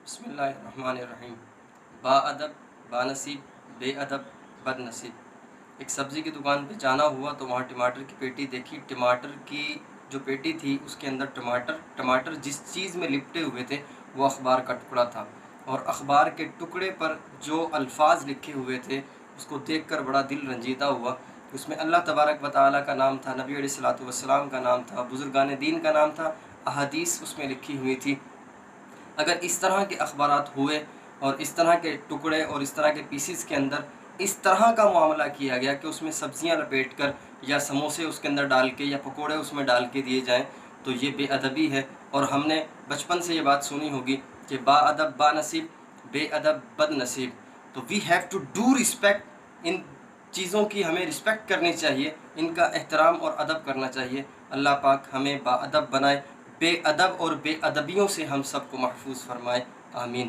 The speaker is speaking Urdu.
بسم اللہ الرحمن الرحیم۔ با ادب با نصیب، بے ادب بد نصیب۔ ایک سبزی کی دکان پہ جانا ہوا تو وہاں ٹماٹر کی پیٹی دیکھی۔ ٹماٹر کی جو پیٹی تھی اس کے اندر ٹماٹر جس چیز میں لپٹے ہوئے تھے وہ اخبار کا ٹکڑا تھا، اور اخبار کے ٹکڑے پر جو الفاظ لکھے ہوئے تھے اس کو دیکھ کر بڑا دل رنجیدہ ہوا۔ اس میں اللہ تبارک و تعالیٰ کا نام تھا، نبی علیہ السلام کا نام تھا، بزرگان دین کا نام تھا، احادیث اس میں لکھی ہوئی تھی۔ اگر اس طرح کے اخبارات ہوئے اور اس طرح کے ٹکڑے اور اس طرح کے پیسز کے اندر اس طرح کا معاملہ کیا گیا کہ اس میں سبزیاں لپیٹ کر یا سموسے اس کے اندر ڈال کے یا پکوڑے اس میں ڈال کے دیے جائیں تو یہ بے ادبی ہے۔ اور ہم نے بچپن سے یہ بات سنی ہوگی کہ با ادب با نصیب، بے ادب بد نصیب۔ تو we have to do respect, ان چیزوں کی ہمیں رسپیکٹ کرنی چاہیے، ان کا احترام اور ادب کرنا چاہیے۔ اللہ پاک ہمیں با ادب بنائے، بے ادب اور بے ادبیوں سے ہم سب کو محفوظ فرمائے، آمین۔